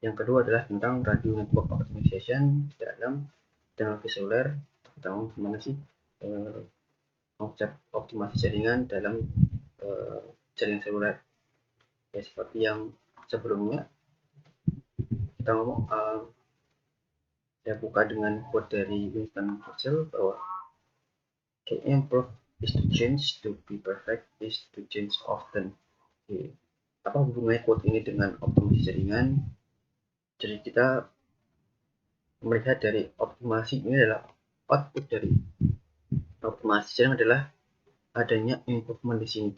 Yang kedua adalah tentang radio network optimization dalam teknologi seluler, tentang gimana sih konsep optimasi jaringan dalam jaringan seluler. Ya, seperti yang sebelumnya kita ngomong, saya buka dengan quote dari Winston Churchill bahwa to improve is to change, to be perfect is to change often. Jadi, apa hubungannya quote ini dengan optimasi jaringan? Jadi kita melihat dari optimasi ini adalah output dari optimasi jaringan adalah adanya improvement di sini.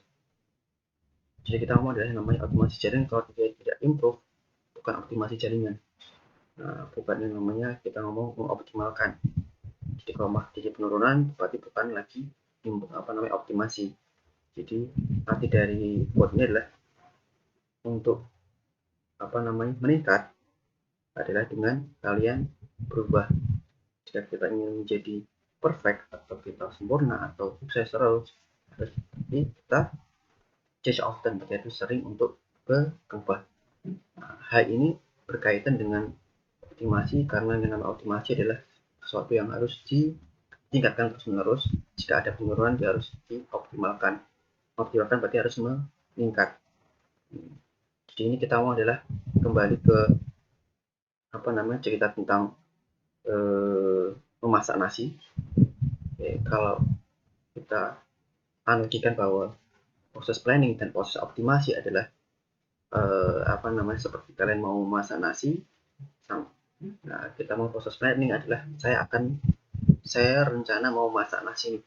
Jadi kita ngomong adalah namanya optimasi jaringan, kalau tidak improve bukan optimasi jaringan. Nah, bukan yang namanya kita ngomong mengoptimalkan. Jadi kalau terjadi penurunan berarti bukan lagi optimasi. Jadi arti dari quote ini adalah untuk meningkat adalah dengan kalian berubah. Jika kita ingin menjadi perfect atau kita sempurna atau sukses terus, jadi kita change often, berarti sering untuk berubah. Nah, hal ini berkaitan dengan optimasi karena yang namanya optimasi adalah sesuatu yang harus ditingkatkan terus menerus. Jika ada penurunan dia harus dioptimalkan. Optimalkan berarti harus meningkat. Jadi ini kita mau adalah kembali ke cerita tentang memasak nasi. Kalau kita analogikan bahwa proses planning dan proses optimasi adalah seperti kalian mau memasak nasi. Nah, kita mau proses planning adalah saya rencana mau masak nasi.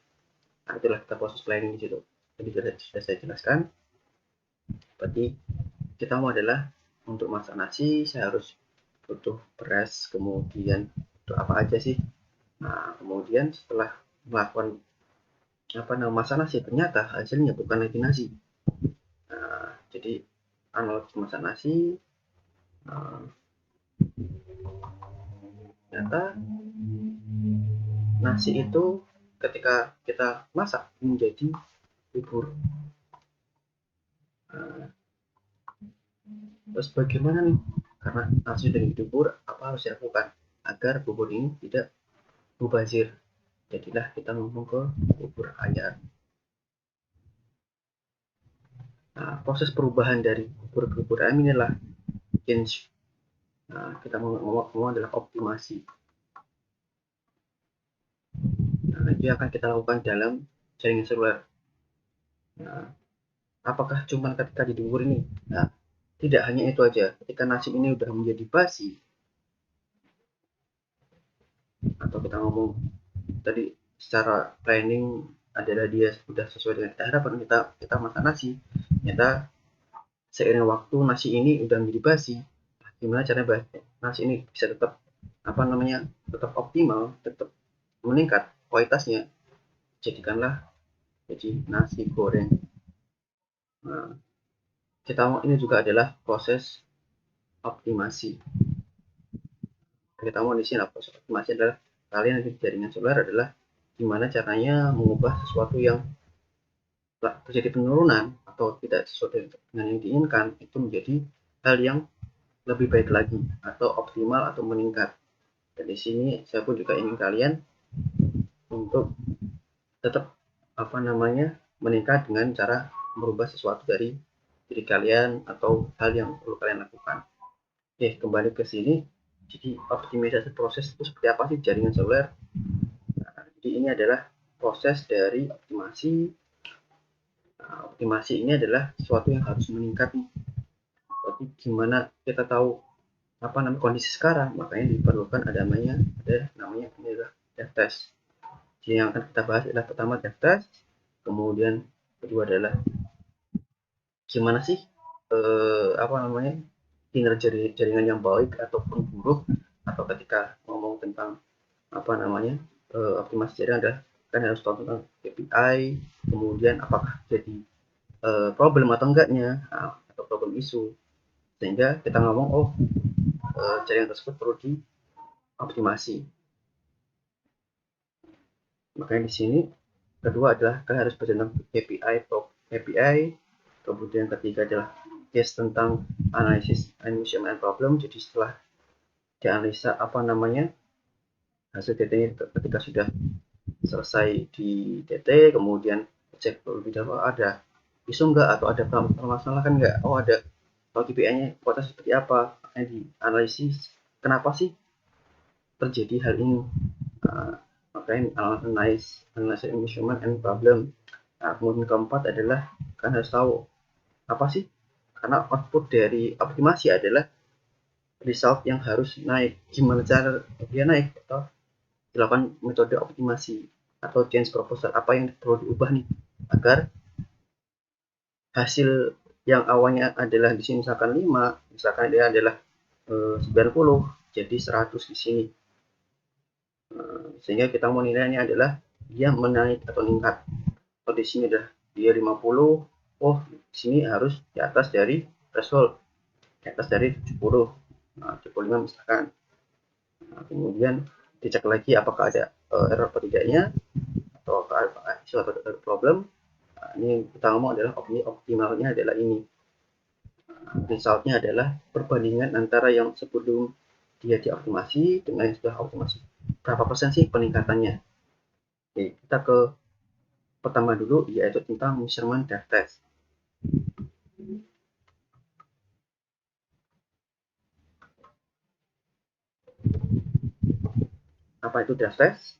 Nah, itulah kita proses planning di situ. Jadi sudah saya jelaskan. Berarti kita mau adalah untuk masak nasi saya harus butuh beras, kemudian butuh apa aja sih. Nah, kemudian setelah melakukan masak nasi, ternyata hasilnya bukan lagi nasi. Nah, jadi analog masak nasi, ternyata nasi itu ketika kita masak menjadi bubur. Terus bagaimana nih? Karena nasi sudah bubur, apa harus dilakukan agar bubur ini tidak mubazir? Jadilah kita ngomong ke bubur ayam. Nah, proses perubahan dari bubur ke bubur ayam inilah change. Nah, kita mau ngomong adalah optimasi. Nah, itu akan kita lakukan dalam jaringan seluler. Nah, apakah cuma ketika di bubur ini? Nah, tidak hanya itu aja. Ketika nasi ini udah menjadi basi, atau kita ngomong tadi secara planning adalah dia sudah sesuai dengan kita harapkan, kita makan nasi, ternyata seiring waktu nasi ini udah menjadi basi. Gimana caranya nasi ini bisa tetap tetap optimal, tetap meningkat kualitasnya? Jadikanlah jadi nasi goreng. Nah, ini juga adalah proses optimasi. Kita mau di sini proses optimasi adalah kalian di jaringan seluler adalah gimana caranya mengubah sesuatu yang terjadi penurunan atau tidak sesuai dengan yang diinginkan itu menjadi hal yang lebih baik lagi atau optimal atau meningkat. Dan di sini saya pun juga ingin kalian untuk tetap meningkat dengan cara merubah sesuatu dari diri kalian atau hal yang perlu kalian lakukan. Oke, kembali ke sini. Jadi optimisasi proses itu seperti apa sih jaringan seluler? Nah, jadi ini adalah proses dari optimasi. Nah, optimasi ini adalah sesuatu yang harus meningkat. Tapi gimana kita tahu kondisi sekarang? Makanya diperlukan ada namanya ini adalah dev test. Jadi yang akan kita bahas adalah pertama dev test, kemudian kedua adalah gimana sih kinerja jaringan yang baik ataupun buruk, atau ketika ngomong tentang optimasi jaringan adalah kan harus tahu tentang KPI, kemudian apakah jadi problem atau enggaknya, atau problem isu, sehingga kita ngomong jaringan tersebut perlu dioptimasi. Makanya di sini kedua adalah kalian harus belajar tentang KPI, kemudian ketiga adalah case tentang analisis and measurement problem. Jadi setelah dianalisa apa namanya hasil DT ini ketika sudah selesai di DT, kemudian cek lebih dahulu ada isu enggak atau ada permasalahan enggak, oh ada, kalau KPI-nya kualitas seperti apa, makanya dianalisis kenapa sih terjadi hal ini. Makanya analysis measurement and problem. Kemudian keempat adalah kan harus tahu apa sih, karena output dari optimasi adalah result yang harus naik, gimana cara dia naik, atau dilakukan metode optimasi atau change proposal, apa yang perlu diubah nih agar hasil yang awalnya adalah di sini misalkan 5, misalkan dia adalah 90 jadi 100 di sini. Sehingga kita mau nilainya adalah dia menaik atau meningkat. Kalau di sini adalah dia 50, oh di sini harus di atas dari threshold, di atas dari 70, 75 misalkan. Kemudian dicek lagi apakah ada error atau tidaknya, atau apakah isu atau ada problem. Ini kita ngomong adalah optimalnya adalah ini. Resultnya adalah perbandingan antara yang sebelum dia dioptimasi dengan yang sudah optimasi. Berapa persen sih peningkatannya? Oke, kita ke pertama dulu, yaitu tentang measurement drive test. Apa itu drive test?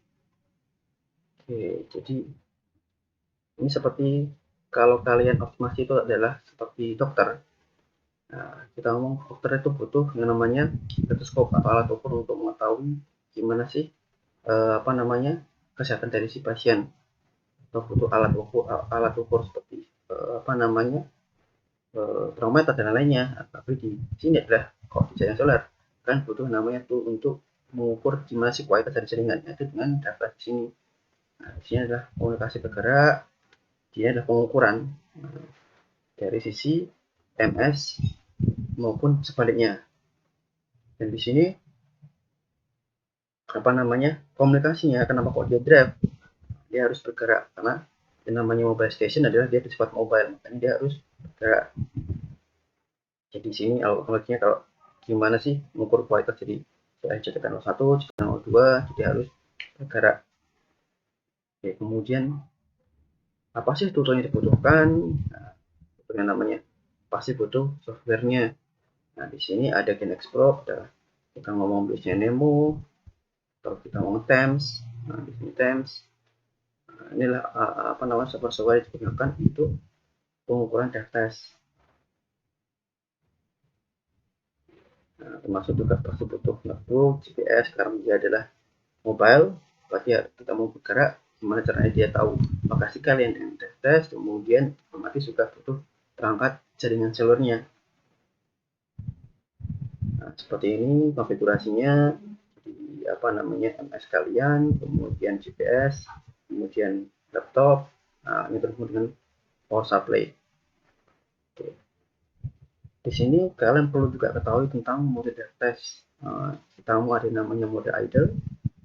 Oke, jadi ini seperti kalau kalian optimasi itu adalah seperti dokter. Nah, kita ngomong dokter itu butuh yang namanya stetoskop atau alat ukur untuk mengetahui gimana sih apa namanya kesehatan dari si pasien, atau butuh alat ukur seperti apa namanya termometer dan lainnya. Tapi di sini adalah kalau di jaringan seluler kan butuh namanya tuh untuk mengukur gimana sih kualitas dari jaringan, itu dengan data di sini. Nah, di sini adalah komunikasi bergerak, dia adalah pengukuran dari sisi MS maupun sebaliknya. Dan di sini apa namanya komunikasinya, kenapa kok dia drive, dia harus bergerak karena yang namanya mobile station adalah dia bersifat mobile, makanya dia harus bergerak. Jadi di sini analoginya kalau gimana sih mengukur kualitas, jadi jadikan 01, jadikan 02, jadi harus bergerak. Oke, kemudian apa sih tool yang dibutuhkan? Nah, yang namanya pasti butuh softwarenya. Nah, di sini ada GenXpro, kita ngomong biasanya Nemo, atau kita ngomong Thames. Nah, di sini Thames. Nah, inilah apa namanya software yang digunakan untuk pengukuran drive test. Nah, termasuk juga pasti butuh notebook, GPS, karena dia adalah mobile, berarti kita mau bergerak, gimana caranya dia tahu lokasi kalian yang tes, kemudian otomatis juga butuh perangkat jaringan selulernya. Nah, seperti ini konfigurasinya, di apa namanya MS kalian, kemudian GPS, kemudian laptop. Nah, ini terhubung dengan power supply. Oke. Di sini kalian perlu juga ketahui tentang mode drive test. Kita mau ada namanya mode idle,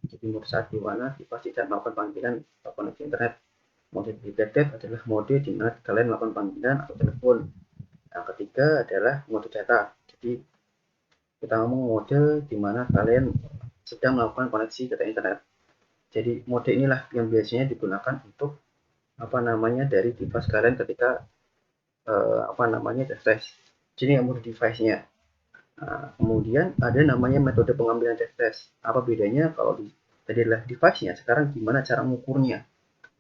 jadi mode saat di mana device tidak melakukan panggilan atau koneksi internet. Mode detected adalah mode di mana kalian melakukan panggilan atau telepon. Yang ketiga adalah mode data. Jadi kita ngomong mode di mana kalian sedang melakukan koneksi ke internet. Jadi mode inilah yang biasanya digunakan untuk apa namanya dari device kalian ketika apa namanya test. Jadi yang mode device-nya. Nah, kemudian ada namanya metode pengambilan test. Apa bedanya kalau tadi adalah device-nya, sekarang gimana cara mengukurnya,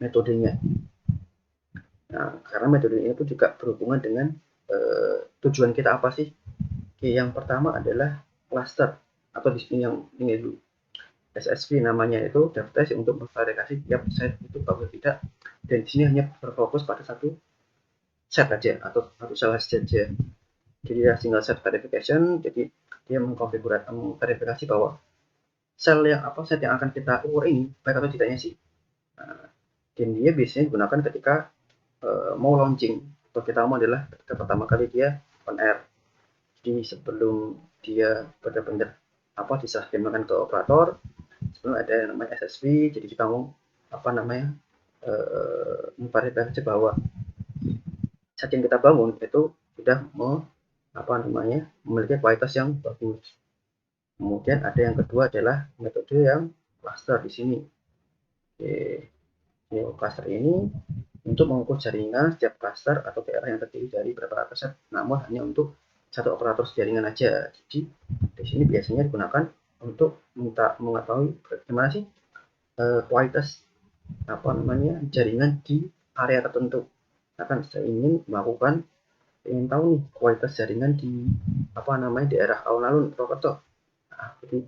metodenya. Nah, karena metode ini pun juga berhubungan dengan tujuan kita apa sih. Oke, yang pertama adalah cluster, atau di sini yang ini dulu SSV namanya, itu drive test untuk memverifikasi tiap set itu bagus tidak, dan di sini hanya berfokus pada satu set aja atau satu salah saja. Jadi ya single set verification, jadi dia mengverifikasi bahwa set yang akan kita ukur ini baik atau tidaknya sih. Nah, dan dia biasanya digunakan ketika mau launching, atau kita mau adalah ketika pertama kali dia on air. Jadi sebelum dia benar-benar apa diserahkan ke operator, sebelum ada yang namanya SSV, jadi kita mau apa namanya memverifikasi bahwa set yang kita bangun itu sudah memiliki kualitas yang bagus. Kemudian ada yang kedua adalah metode yang cluster di sini. Oke, cluster ini untuk mengukur jaringan setiap cluster atau daerah yang terdiri dari beberapa set, namun hanya untuk satu operator jaringan aja. Jadi di sini biasanya digunakan untuk mengetahui bagaimana sih kualitas jaringan di area tertentu. Akan saya ingin tahu nih kualitas jaringan di daerah alun-alun Purwokerto. Nah, jadi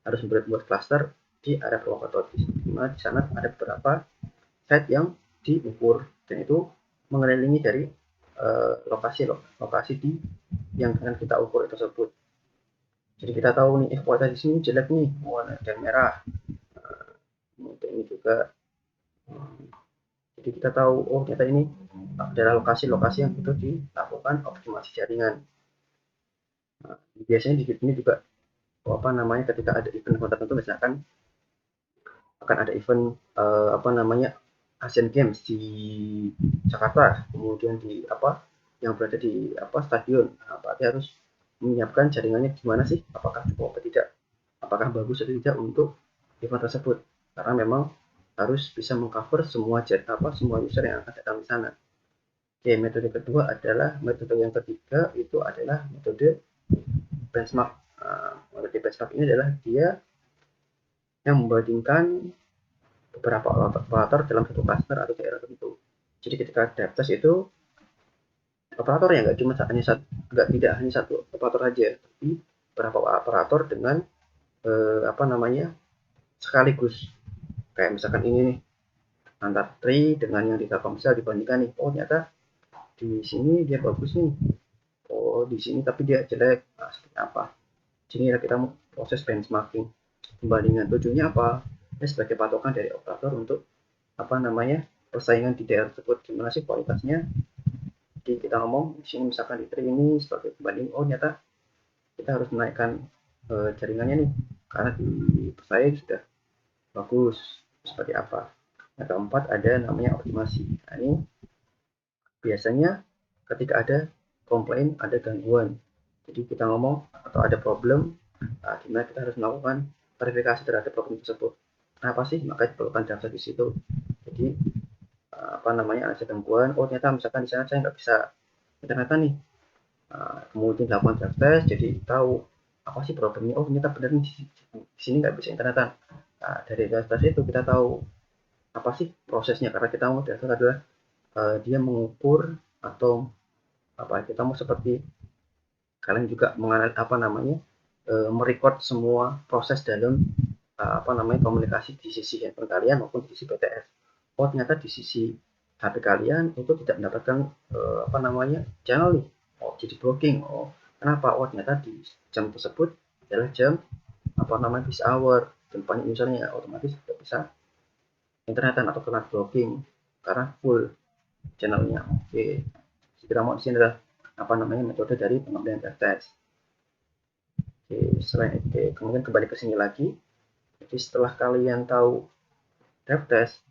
harus membuat cluster di area Purwokerto, di sana ada beberapa set yang diukur dan itu mengelilingi dari lokasi di yang akan kita ukur tersebut. Jadi kita tahu nih kualitas di sini jelek nih, warna ada merah. Kemudian ini juga jadi kita tahu ternyata ini adalah lokasi-lokasi yang butuh dilakukan optimasi jaringan. Nah, biasanya di sini juga ketika ada event tertentu, misalkan akan ada event Asian Games di Jakarta, kemudian yang berada di stadion. Nah, berarti harus menyiapkan jaringannya gimana sih, apakah cukup atau tidak, apakah bagus atau tidak untuk event tersebut, karena memang harus bisa mengcover semua user yang akan datang di sana. Oke, metode kedua adalah metode yang ketiga, itu adalah metode benchmark. Metode benchmark ini adalah dia yang membandingkan beberapa operator dalam satu cluster atau daerah tertentu. Jadi ketika tes itu operator yang tidak hanya satu operator saja, tapi beberapa operator dengan sekaligus. Kayak misalkan ini nih, antar tree dengan yang di Telkomsel dibandingkan nih, ternyata di sini dia bagus nih, di sini tapi dia jelek. Nah, seperti apa? Jadi kita mau proses benchmarking, pembandingan. Tujuannya apa? Ini sebagai patokan dari operator untuk persaingan di daerah tersebut, gimana sih kualitasnya. Jadi kita ngomong di sini misalkan di tree ini sebagai pembanding, ternyata kita harus menaikkan jaringannya nih karena di pesaing sudah bagus, seperti apa. Yang keempat ada namanya optimasi. Nah, ini biasanya ketika ada komplain, ada gangguan, jadi kita ngomong atau ada problem, dimana kita harus melakukan verifikasi terhadap problem tersebut. Apa sih, maka diperlukan data di situ. Jadi ada gangguan, ternyata misalkan di sana saya nggak bisa internetan nih, kemudian dilakukan drive test, jadi tahu apa sih problemnya. Ternyata benar nih, di sini nggak bisa internetan. Nah, dari drive test itu kita tahu apa sih prosesnya, karena kita mau dasar adalah dia mengukur atau kita mau seperti kalian juga merecord semua proses dalam komunikasi di sisi handphone kalian maupun di sisi PTS. Ternyata di sisi HP kalian itu tidak mendapatkan channel nih, jadi blocking. Kenapa? Ternyata di jam tersebut adalah jam peak hour, dan banyak usernya, otomatis tidak bisa internetan atau kena blocking karena full channelnya. Oke, kita mau di sini adalah metode dari pengambilan test. Oke, selain itu kemudian kembali ke sini lagi. Jadi setelah kalian tahu drive test,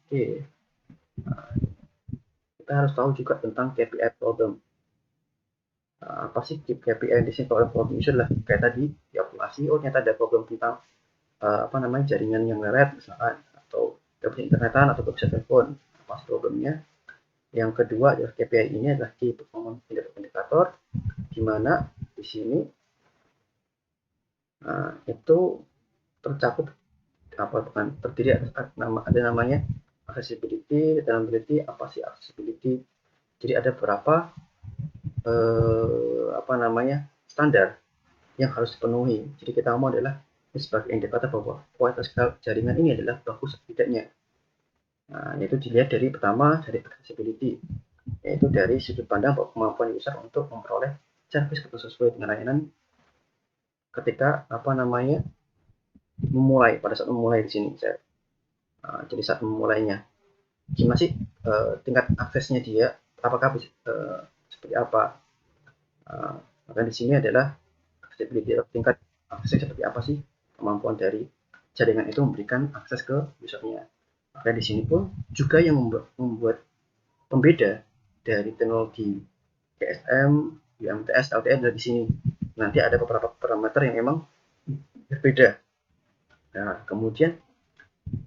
kita harus tahu juga tentang KPI problem. Apa sih KPI di sini? Problem itu adalah kayak tadi dioptimasi. Ternyata ada problem tentang jaringan yang lelet misalkan, atau tidak bisa internetan atau tidak bisa telepon. Apa sih problemnya? Yang kedua adalah KPI ini adalah Key Performance Indicator, di mana di sini itu tercakup terdiri ada namanya accessibility, availability. Apa sih accessibility? Jadi ada beberapa standar yang harus dipenuhi. Jadi kita mau adalah sebagai indikator bahwa kualitas jaringan ini adalah bagus atau tidaknya. Nah, itu dilihat dari pertama dari accessibility, yaitu dari sudut pandang kemampuan user untuk memperoleh service sesuai dengan layanan ketika memulai, pada saat memulai di sini. Jadi saat memulainya, gimana sih tingkat aksesnya dia, apakah seperti apa. Maka di sini adalah accessibility, tingkat akses seperti apa sih kemampuan dari jaringan itu memberikan akses ke usernya. Maka di sini pun juga yang membuat pembeda dari teknologi GSM, UMTS, LTE ada di sini. Nanti ada beberapa parameter yang memang berbeda. Nah, kemudian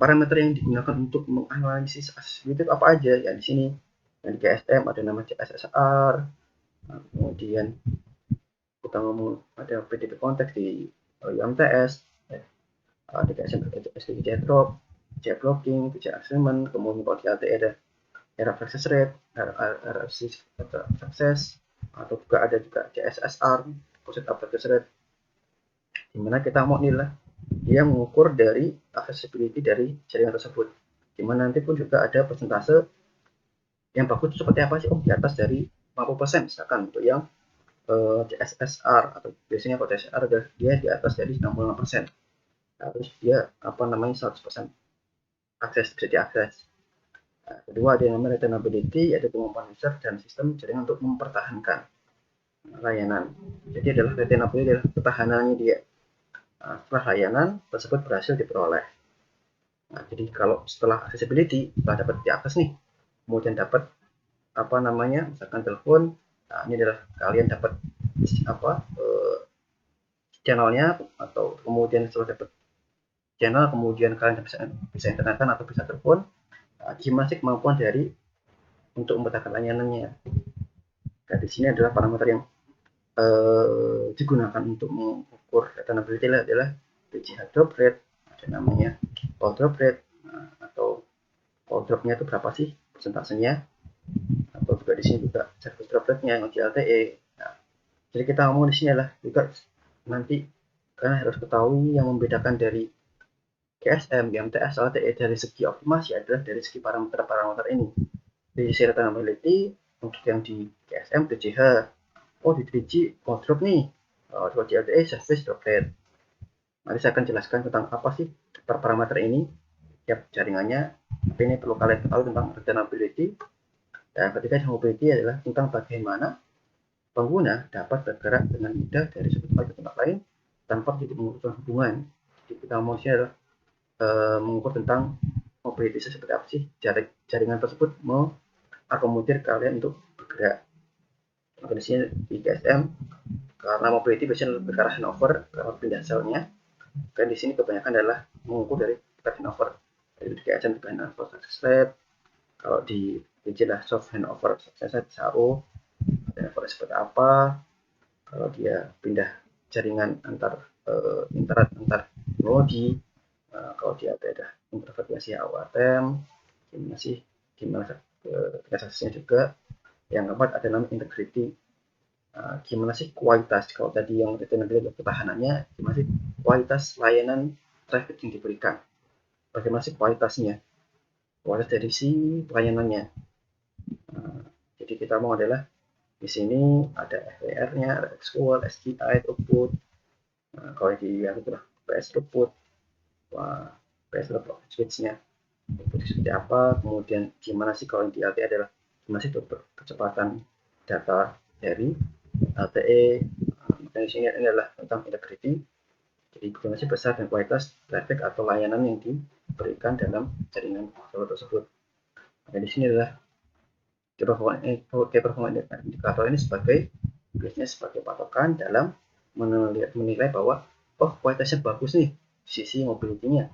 parameter yang digunakan untuk menganalisis accessibility itu apa aja? Ya di sini. Yang di GSM ada nama CSSR. Nah, kemudian kita ngomong ada PDP konteks di UMTS, di GSM ada SDG drop, J blocking, PJ assignment, kemudian kalau di LTE ada error success rate, error success, atau juga ada juga CSSR, positive success rate, dimana kita mau nilai dia mengukur dari accessibility dari jaringan tersebut. Dimana nanti pun juga ada persentase yang bagus itu seperti apa sih? Oh, di atas dari 50% misalkan untuk yang CSSR, atau biasanya kalau CSSR dia di atas dari 65%. Harus dia apa namanya 100% akses, bisa diakses. Nah, kedua ada yang namanya maintainability, yaitu kemampuan user dan sistem jaringan untuk mempertahankan layanan. Jadi adalah maintainability adalah ketahanannya dia. Nah, setelah layanan tersebut berhasil diperoleh. Nah, jadi kalau setelah accessibility, setelah dapat diakses nih, kemudian dapat apa namanya, misalkan telepon, nah ini adalah kalian dapat apa channelnya, atau kemudian setelah dapat channel, kemudian kalian bisa internetan atau bisa telepon. Nah, gimana sih kemampuan dari untuk mempertahankan layanannya? Nah, di sini adalah parameter yang digunakan untuk mengukur maintainability adalah PCH drop rate, ada namanya call drop rate, atau call dropnya itu berapa sih persentasenya, atau juga di sini juga service drop rate-nya yang di LTE. Nah, jadi kita ngomong di sini adalah juga nanti kalian harus ketahui yang membedakan dari GSM, GMTS, LTE dari segi optimasi adalah dari segi parameter-parameter ini. Dari sisi maintainability untuk yang di GSM PCH, oh di 3G call drop nih, kalau di LTE service drop rate. Nanti saya akan jelaskan tentang apa sih per parameter ini, tiap jaringannya. Tapi ini perlu kalian ketahui tentang maintainability. Dan ketiga, mobility adalah tentang bagaimana pengguna dapat bergerak dengan mudah dari satu tempat ke tempat lain tanpa jadi memutuskan hubungan. Jadi kita ngomong sini adalah mengukur tentang mobility seperti apa sih jaringan tersebut mengakomodir kalian untuk bergerak. Maka di sini di GSM, karena mobility biasanya lebih ke arah handover, karena pindah selnya. Dan di sini kebanyakan adalah mengukur dari handover. Jadi di GSM juga handover success rate. Kalau di istilah soft handover success rate SAO, handover seperti apa, kalau dia pindah jaringan antar internet antar teknologi, kalau dia ada intervariasi AOATM, gimana sih, gimana transaksinya juga. Yang keempat ada namanya integrity, gimana sih kualitas, kalau tadi yang maintainability ketahanannya, gimana sih kualitas layanan traffic yang diberikan, bagaimana sih kualitasnya, kualitas dari si pelayanannya. Jadi kita mau adalah di sini ada FWR-nya, ada XQL, SGI, output. Nah, kalau di yang itu PS output, PS output switch-nya output seperti apa, kemudian gimana sih kalau di LTE adalah gimana sih kecepatan data dari LTE. Dan di sini adalah tentang integrity. Jadi bagaimana sih besar dan kualitas traffic atau layanan yang diberikan dalam jaringan tersebut. Nah, di sini adalah key performance indikator ini biasanya sebagai patokan dalam menilai bahwa oh kualitasnya bagus nih sisi mobility-nya.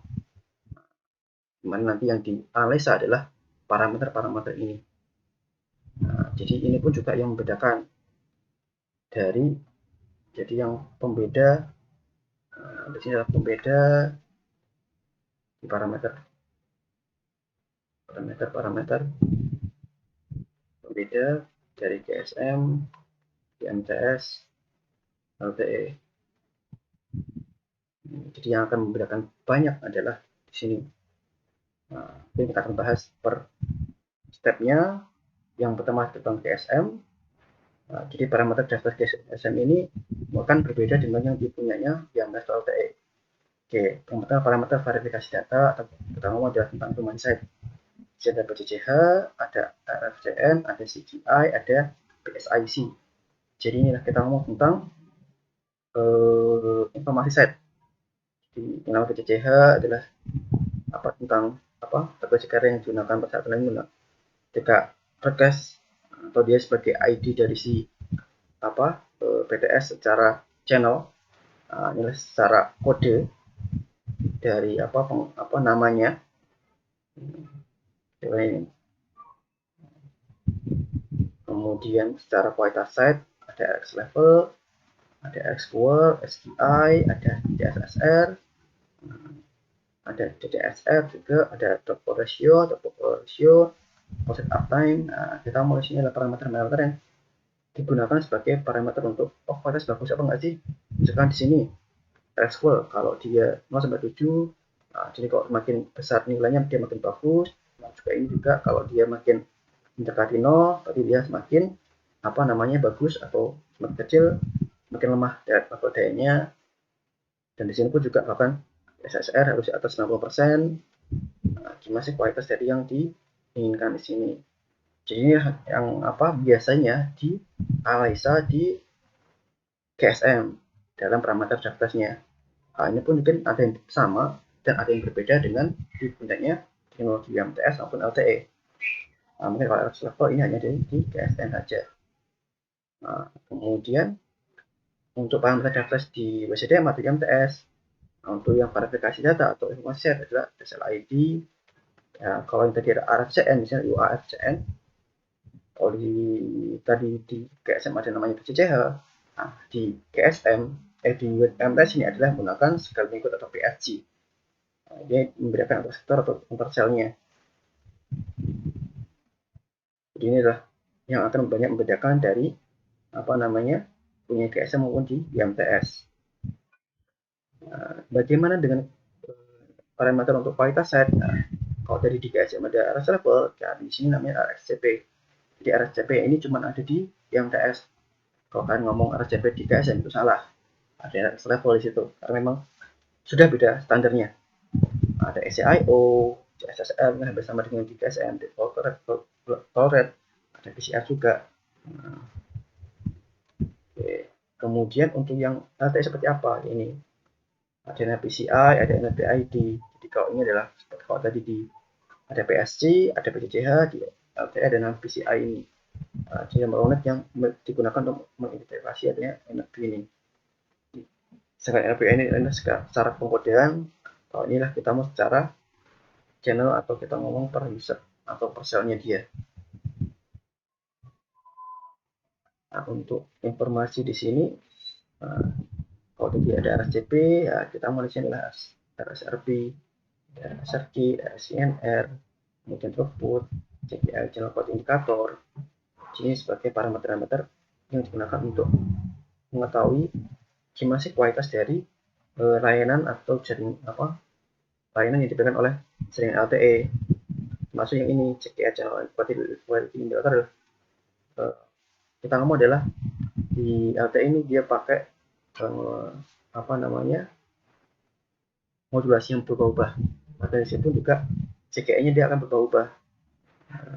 Dimana nanti yang dianalisa adalah parameter-parameter ini. Nah, jadi ini pun juga yang membedakan dari, jadi yang pembeda di sini adalah pembeda di parameter pembeda dari GSM, GMTS, LTE. Jadi yang akan membedakan banyak adalah di sini. Nah, ini kita akan bahas per stepnya. Yang pertama tentang GSM. Nah, jadi parameter daftar GSM ini akan berbeda dengan yang dipunyanya yang daftar LTE. Oke, yang pertama parameter verifikasi data, atau kita ngomong adalah tentang domain site. Ada PCCH, ada RFCN, ada CGI, ada PSIC. Jadi inilah kita ngomong tentang informasi site. Jadi nama PCCH adalah apa, tentang apa request carrier yang digunakan pada saat ini ketika request, atau dia sebagai ID dari si BTS secara channel. Inilah secara kode dari namanya. Ini. Kemudian secara kualitas site ada RX level, ada RX Power, SDI, ada DSSR, ada DDSR juga, ada top ratio, offset uptime. Kita mau di sini adalah parameter-parameter yang digunakan sebagai parameter untuk kualitas bagus apa enggak sih. Misalkan di sini RX Power kalau dia 0 sampai 7, jadi kalau makin besar nilainya dia makin bagus. Juga ini juga kalau dia makin mendekati 0 berarti dia semakin bagus, atau semakin kecil makin lemah dayanya. Dan di sini pun juga bahkan SSR harus di atas 90%. Gimana sih kualitas dari yang diinginkan di sini. Jadi yang biasanya dianalisa di GSM dalam parameter daftarnya. Ini pun mungkin ada yang sama dan ada yang berbeda dengan digunakannya teknologi MTS maupun LTE. Mungkin kalau RX level ini hanya di GSM saja. Kemudian untuk parameter daftar di WCDM atau MTS, untuk yang verifikasi data atau informasi share adalah SLID. Kalau yang tadi ada RFCN, misalnya UARFCN, kalau tadi di GSM ada namanya PCCH, di GSM di MTS ini adalah menggunakan segala lingkup atau PSG. Dia membedakan antar sektor atau antar selnya. Jadi inilah yang akan banyak membedakan dari punya GSM maupun di MTS. Bagaimana dengan parameter untuk kualitas set? Kalau dari di GSM ada RX level, di sini namanya RXCP. Jadi RXCP ini cuma ada di MTS. Kalau kalian ngomong RXCP di GSM itu salah. Ada RX level di situ karena memang sudah beda standarnya. Ada SCIO, CSSR hampir sama dengan di GSM, Tolerate, ada PCR juga. Kemudian untuk yang LTE seperti apa ini? Ada PCI, ada NFBID. Jadi kalau ini adalah seperti kalau tadi ada PSG, ada PCCH, di LTE ada PCI ini. Jadi nomor yang digunakan untuk mengidentifikasi adanya NFB ini. Sedangkan NFB ini adalah secara pengkodean. Kalau inilah kita mau secara channel atau kita ngomong per user atau per selnya dia. Untuk informasi di sini, kalau tadi ada RSCP, kita mau di sini adalah RSRP, SRQ, SCNR, kemudian throughput, CPI, channel code indikator. Ini sebagai parameter-parameter yang digunakan untuk mengetahui gimana sih kualitas dari layanan atau jaring layanan yang diberikan oleh jaringan LTE. Termasuk yang ini CPI, channel quality indicator. Kita ngomong adalah di LTE ini dia pakai modulasi yang berubah-ubah. Maka di situ juga CKE-nya dia akan berubah-ubah.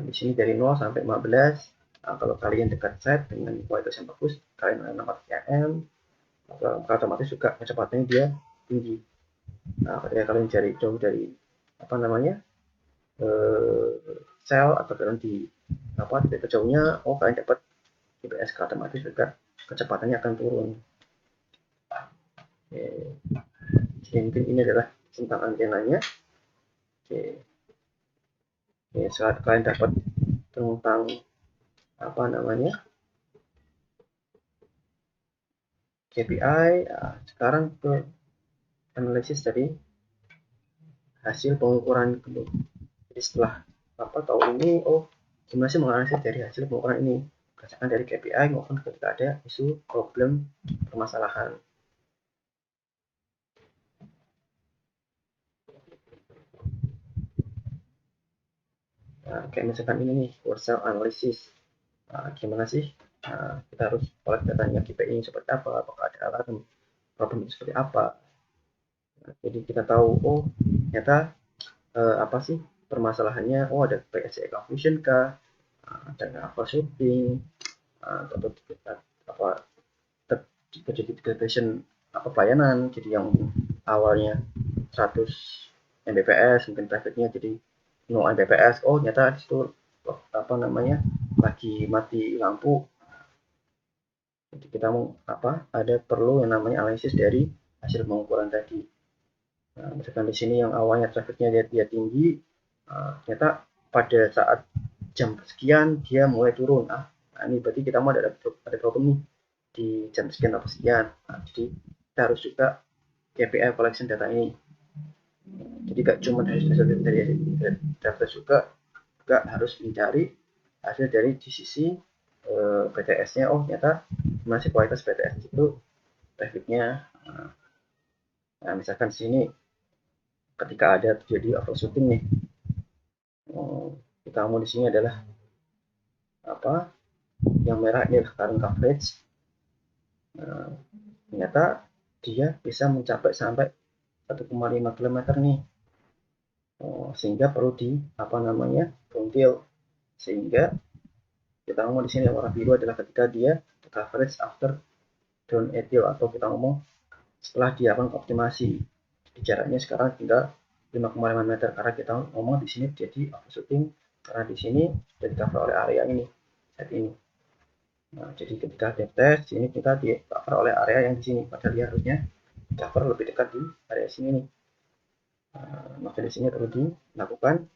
Di sini dari 0 sampai 15. Kalau kalian dekat set dengan kualitas yang bagus, kalian 600 m, otomatis juga kecepatannya dia tinggi. Ketika kalian cari jauh dari sel atau kalian di titik jauhnya, kalian dapat IPS otomatis juga kecepatannya akan turun. Jadi mungkin ini adalah tentang antenanya. Saat kalian dapat tentang KPI, sekarang ke analisis dari hasil pengukuran. Jadi setelah tahu ini, gimana sih menganalisis dari hasil pengukuran ini, berdasarkan dari KPI maupun ketika ada isu problem permasalahan. Kayak misalkan ini nih, word cell analysis. Gimana sih kita harus collect datanya KPI seperti apa, apakah ada alarm problem seperti apa. Jadi kita tahu, ternyata apa sih permasalahannya, ada PSE confusion kah, ada overshooting, atau terjadi degradation pelayanan. Jadi yang awalnya 100 Mbps mungkin trafficnya jadi 0 Mbps, ternyata di situ lagi mati lampu. Jadi kita mau ada perlu yang namanya analisis dari hasil pengukuran tadi. Nah, misalkan di sini yang awalnya trafficnya dia tinggi, ternyata pada saat jam sekian dia mulai turun. Nah, ini berarti kita mau ada problem nih di jam sekian atau sekian. Nah, jadi kita harus juga KPI collection data ini. Jadi gak cuma dari data juga harus mencari hasil dari di sisi BTS-nya. Oh ternyata masih kualitas BTS itu trafficnya. Nah, misalkan sini ketika ada terjadi overshooting nih, kita mau di sini adalah yang merah ini adalah current coverage. Nah, ternyata dia bisa mencapai sampai 1,5 km nih, sehingga perlu di downfill. Sehingga kita ngomong di sini warna biru adalah ketika dia coverage after down ethyl, atau kita ngomong setelah dia optimasi. Jaraknya sekarang tinggal 5,5 meter karena kita ngomong di sini jadi overshooting karena di sini sudah di cover oleh area ini saat ini. Nah, jadi ketika depth test sini kita di cover oleh area yang di sini, padahal dia harusnya cover lebih dekat di area sini nih. Maka di sini perlu dilakukan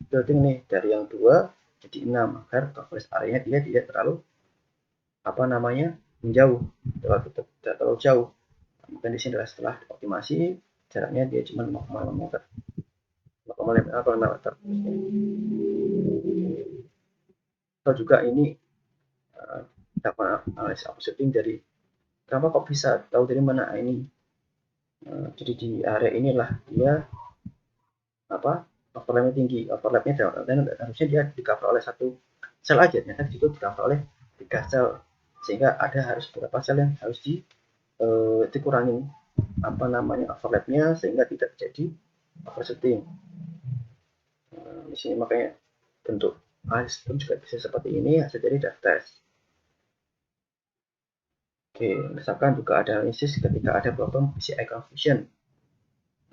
building nih dari yang 2 jadi 6 agar coverage areanya dia tidak terlalu menjauh, tidak terlalu jauh. Maka di sini adalah setelah optimasi jaraknya dia cuma 5,5 meter. 5,5 meter. Atau juga ini dapat analisis overshooting dari kenapa kok bisa tahu dari mana ini. Jadi di area inilah dia overlapnya tinggi. Overlapnya dan harusnya dia di cover oleh satu sel aja, ternyata di situ di cover oleh 3 sel, sehingga ada harus beberapa sel yang harus dikurangin overlapnya sehingga tidak terjadi overshooting. Di sini makanya bentuk analisis pun juga bisa seperti ini hasil dari data test. Oke, misalkan juga ada analisis ketika ada problem PCI confusion.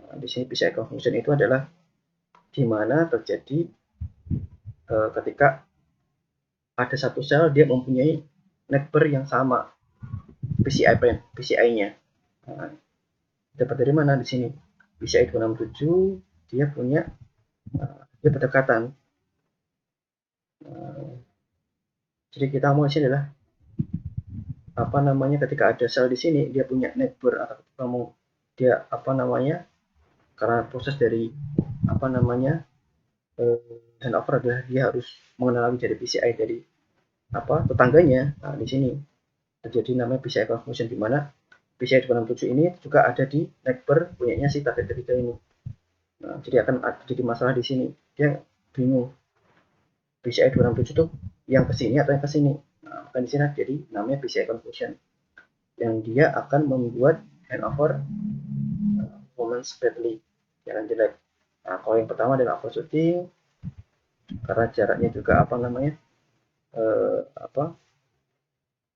Nah, di sini PCI confusion itu adalah di mana terjadi ketika ada satu sel dia mempunyai neighbor yang sama PCI-nya. Nah, dapat dari mana di sini? PCI 267 dia punya dia berdekatan. Jadi kita mau sini adalah ketika ada sel di sini dia punya neighbor, atau kamu dia karena proses dari handover adalah dia harus mengenali dari PCI dari tetangganya. Nah, di sini terjadi namanya PCI confusion, di mana PCI 267 ini juga ada di neighbor punyanya si target ketiga ini. Nah, jadi akan jadi masalah di sini. Dia bingung PCI 267 itu yang ke sini atau yang ke sini. Nah, maka di sini jadi namanya PCI confusion, yang dia akan membuat handover performance badly, jalan jelek. Nah, kalau yang pertama adalah overshooting karena jaraknya juga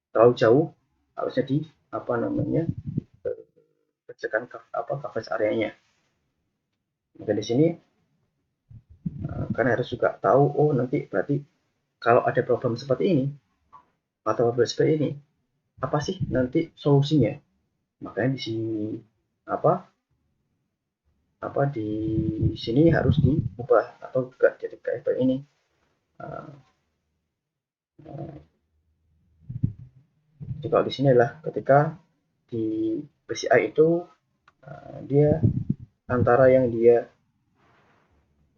terlalu jauh, harusnya di kerjakan coverage areanya. Maka di sini kan harus juga tahu, oh nanti berarti kalau ada problem seperti ini atau problem seperti ini, apa sih nanti solusinya. Makanya di sini di sini harus diubah atau juga jadi kayak ini. Jadi kalau di sini adalah ketika di PCI itu dia antara yang dia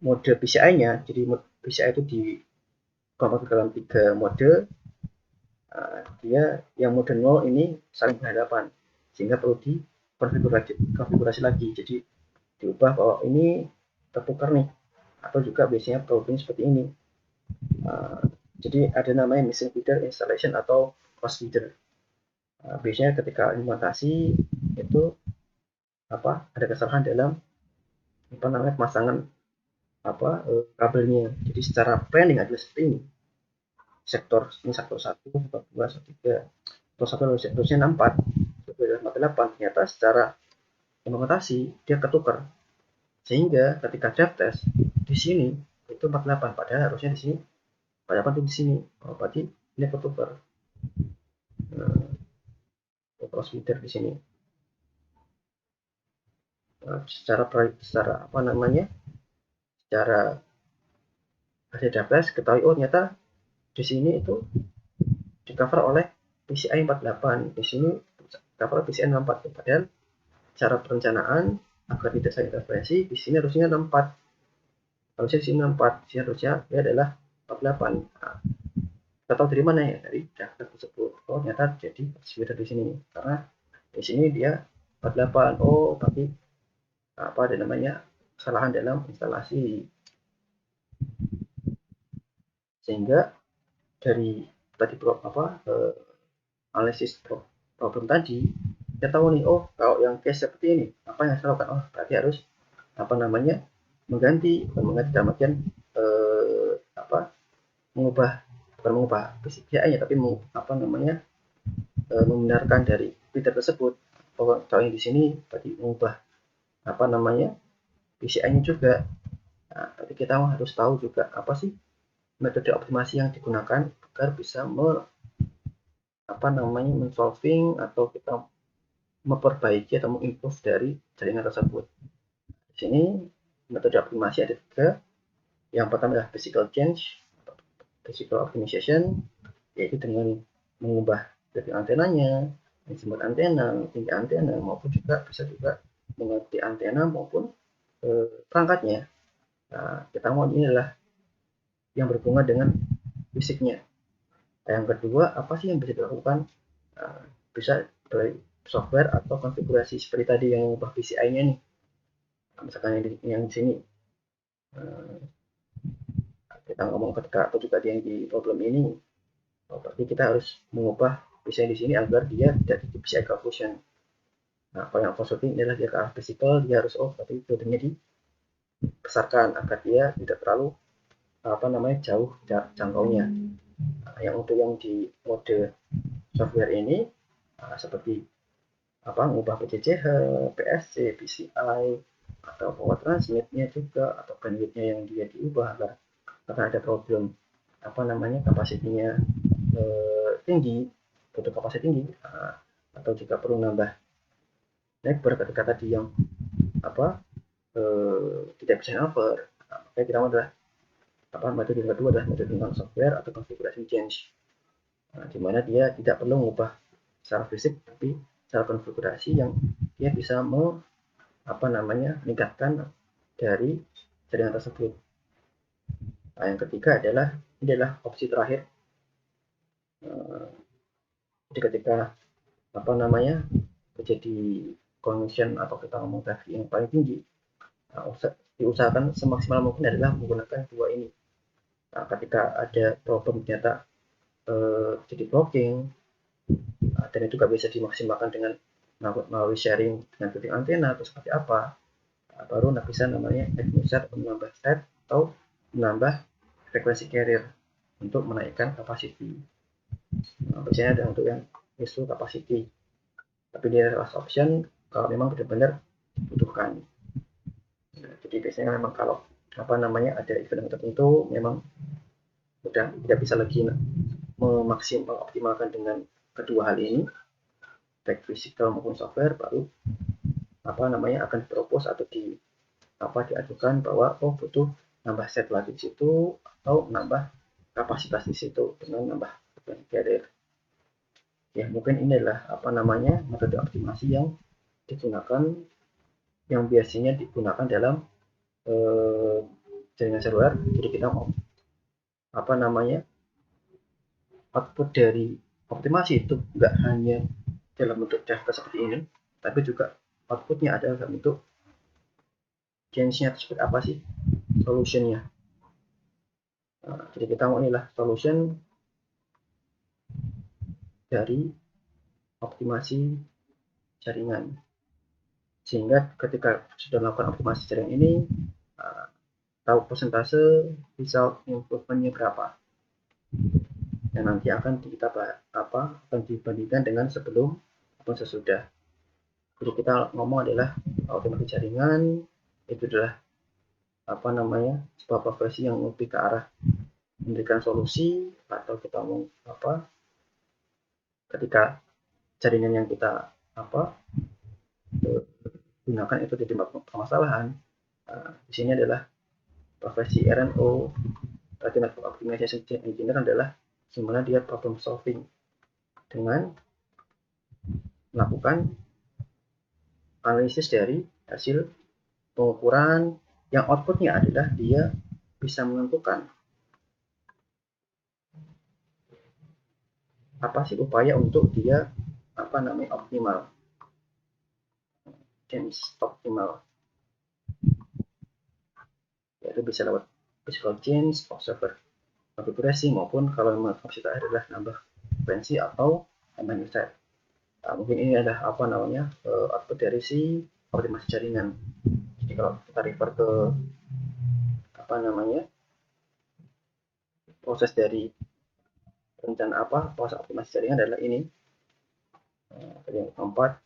mode PCI-nya, jadi PCI itu dikelompokkan dalam 3 mode. Dia yang mode 0 ini saling berhadapan, sehingga perlu dikonfigurasi lagi. Jadi diubah bahwa ini tertukar nih, atau juga biasanya problem seperti ini. Jadi ada namanya missing feeder installation atau cross feeder. Biasanya ketika implementasi itu ada kesalahan dalam pemasangan kabelnya. Jadi secara planning adalah seperti ini. Sektor ini sektor 1, sektor 2, sektor 3, sektor 1 sektornya 64, sektor 48. Ternyata secara implementasi dia ketukar, sehingga ketika depth test di sini itu 48, padahal harusnya di sini 48 itu di sini. Berarti ini ketukar. transmitter di sini. Secara apa namanya, secara database ketahui, oh ternyata di sini itu di cover oleh PCI 48, di sini cover PCI 64, padahal cara perencanaan agar tidak saling interferensi di sini harusnya 64, harusnya di sini 64, harusnya ini adalah 48. Nah, kita tahu dari mana ya, dari daftar tersebut. Oh ternyata jadi transmitter di sini karena di sini dia 48. Oh tapi apa ada namanya kesalahan dalam instalasi, sehingga dari tadi analisis problem tadi kita tahu nih, oh kalau yang case seperti ini apa yang saya lakukan, oh berarti harus apa namanya mengganti dalam artian mengubah, bukan mengubah PCI-nya tapi apa namanya membenarkan dari reader tersebut. Kalau yang di sini tadi mengubah apa namanya PCI-nya juga. Nah, tapi kita harus tahu juga apa sih metode optimasi yang digunakan agar bisa apa namanya mensolving atau kita memperbaiki atau mengimprove dari jaringan tersebut. Di sini metode optimasi ada 3. Yang pertama adalah physical change, physical optimization, yaitu dengan mengubah dari antenanya, azimuth antena, tinggi antena, maupun juga bisa juga mengganti antena maupun perangkatnya. Nah, kita mau ini adalah yang berhubungan dengan fisiknya. Yang kedua, apa sih yang bisa dilakukan? Bisa dari software atau konfigurasi seperti tadi yang mengubah PCI-nya nih. Misalkan yang di sini kita ngomong ketika atau juga yang di problem ini, berarti kita harus mengubah PCI di sini agar dia tidak di PCI coefficient. Nah, kalau yang positif adalah dia ke arah physical, dia harus berarti kodenya dibesarkan agar dia tidak terlalu apa namanya jauh jangkaunya. Nah, yang untuk yang di mode software ini seperti apa mengubah PCCH, PSC, PCI, atau power transmitnya juga, atau bandwidthnya yang dia diubah agar karena ada problem apa namanya kapasitinya tinggi, butuh kapasitas tinggi, atau jika perlu nambah network ketika tadi yang apa tidak bisa over, maka kita adalah apa metode yang kedua adalah metode tentang software atau configuration change, di mana dia tidak perlu mengubah secara fisik tapi secara konfigurasi yang dia bisa apa namanya meningkatkan dari jaringan tersebut. Nah, yang ketiga adalah ini adalah opsi terakhir. Jadi ketika apa namanya terjadi connection atau kita ngomong traffic yang paling tinggi, diusahakan semaksimal mungkin adalah menggunakan dua ini. Nah, ketika ada problem ternyata jadi blocking, dan itu juga bisa dimaksimalkan dengan melalui sharing dengan titik antena atau seperti apa, baru bisa namanya add new set atau menambah set atau menambah frekuensi carrier untuk menaikkan capacity. Nah, biasanya ada untuk yang isu capacity, tapi dia last option kalau memang benar-benar dibutuhkan. Nah, jadi biasanya memang kalau apa namanya ada event tertentu memang udah tidak bisa lagi mengoptimalkan dengan kedua hal ini, baik physical maupun software, baru apa namanya akan propose atau diajukan bahwa oh butuh nambah set lagi di situ atau nambah kapasitas di situ dengan nambah carrier. Ya mungkin inilah apa namanya metode optimasi yang digunakan, yang biasanya digunakan dalam jaringan seluler. Jadi kita mau apa namanya output dari optimasi itu enggak hanya dalam bentuk data seperti ini, tapi juga outputnya ada dalam bentuk change-nya seperti apa sih solutionnya. Nah, jadi kita mau inilah solution dari optimasi jaringan, sehingga ketika sudah melakukan optimasi jaringan ini tahu persentase result improvement-nya berapa, dan nanti akan kita akan dibandingkan dengan sebelum atau sesudah. Jadi kita ngomong adalah optimasi jaringan itu adalah apa namanya sebuah profesi yang lebih ke arah memberikan solusi, atau kita ngomong ketika jaringan yang kita gunakan itu jadi permasalahan. Di sini adalah profesi RNO, Radio Network Optimization Engineer, adalah gimana dia problem solving dengan melakukan analisis dari hasil pengukuran yang outputnya adalah dia bisa menentukan apa sih upaya untuk dia optimal, change optimal, yaitu bisa lewat physical change, observer konfigurasi, maupun kalau memang opsi terakhir adalah nambah frekuensi atau tambah reset. Mungkin ini adalah output dari si optimasi jaringan. Jadi kalau kita refer ke proses dari rencana proses optimasi jaringan adalah ini. Yang keempat,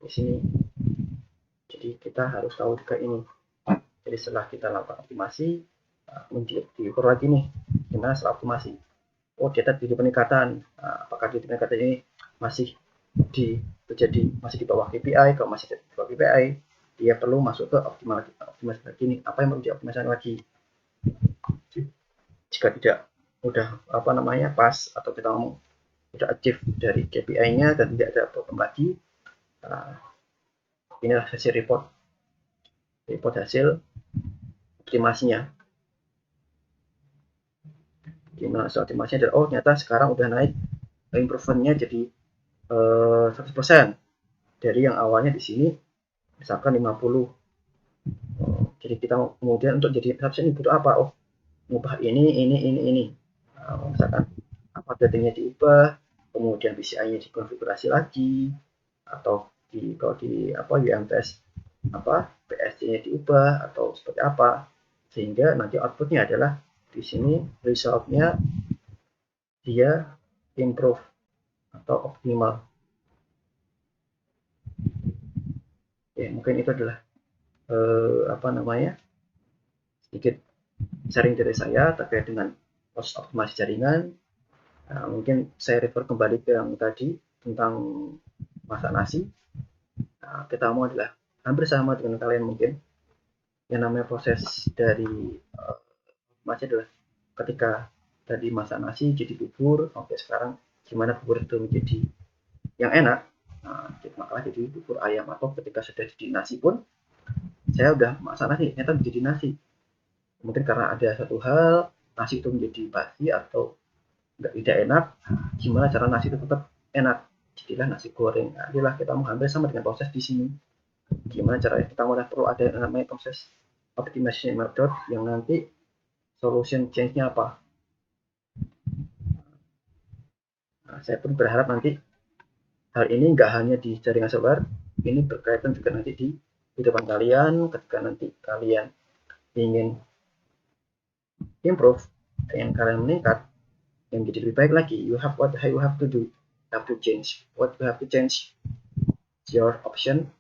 di sini. Jadi kita harus tahu juga ini. Jadi setelah kita lakukan optimasi, diukur lagi nih gimana setelah optimasi. Oh, data di peningkatan. Apakah di peningkatan ini masih masih di bawah KPI? Kalau masih di bawah KPI, dia perlu masuk ke optimasi lagi nih. Apa yang perlu dioptimalkan lagi? Jika tidak udah pas, atau kita ngomong udah achieve dari KPI-nya dan tidak ada problem lagi, inilah hasil report hasil optimasinya. Gimana hasil optimasinya adalah, oh ternyata sekarang udah naik improvementnya jadi 100% dari yang awalnya di sini misalkan 50. Jadi kita kemudian untuk jadi 100% ini butuh apa? Oh, mengubah ini. Misalkan apa settingnya diubah, kemudian PCI-nya dikonfigurasi lagi, atau kalau di UMTS PSC-nya diubah atau seperti apa, sehingga nanti outputnya adalah di sini result-nya dia improve atau optimal. Ya, mungkin itu adalah sedikit sharing dari saya terkait dengan proses optimasi jaringan. Mungkin saya refer kembali ke yang tadi tentang masak nasi. Kita mau adalah hampir sama dengan kalian mungkin. Yang namanya proses dari optimasi adalah ketika tadi masak nasi jadi bubur, oke, sekarang gimana bubur itu menjadi yang enak. Maka jadi bubur ayam, atau ketika sudah jadi nasi pun, saya udah masak nasi ternyata menjadi nasi. Mungkin karena ada satu hal nasi itu menjadi basi atau tidak enak, gimana cara nasi itu tetap enak, jadilah nasi goreng. Inilah kita mau hampir sama dengan proses di sini. Gimana caranya kita perlu ada yang namanya proses optimization method, yang nanti solution change-nya apa. Saya pun berharap nanti hal ini nggak hanya di jaringan seluler, ini berkaitan juga nanti di kehidupan kalian. Ketika nanti kalian ingin improve, ingin kalian meningkat, yang jadi lebih baik lagi, you have to do, you have to change your option.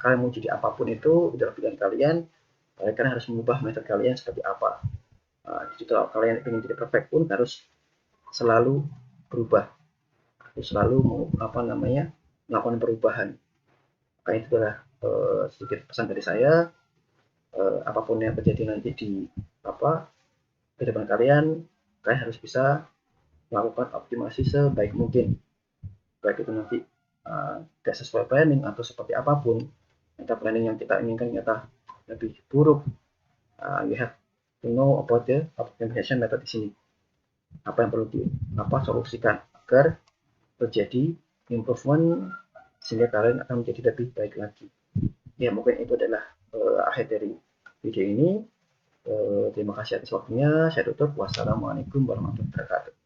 Kalian mau jadi apapun itu dalam pilihan kalian harus mengubah metode kalian seperti apa. Jadi kalau kalian ingin jadi perfect pun harus selalu berubah, harus selalu melakukan perubahan. Maka itu adalah sedikit pesan dari saya. Apapun yang terjadi nanti di kehidupan kalian harus bisa melakukan optimasi sebaik mungkin, baik itu nanti tidak sesuai planning atau seperti apapun, ternyata planning yang kita inginkan ternyata lebih buruk. You have to know about the optimization method di sini. Apa yang perlu solusikan agar terjadi improvement, sehingga kalian akan menjadi lebih baik lagi. Ya, mungkin itu adalah akhir dari video ini. Terima kasih atas waktunya. Saya tutup. Wassalamualaikum warahmatullahi wabarakatuh.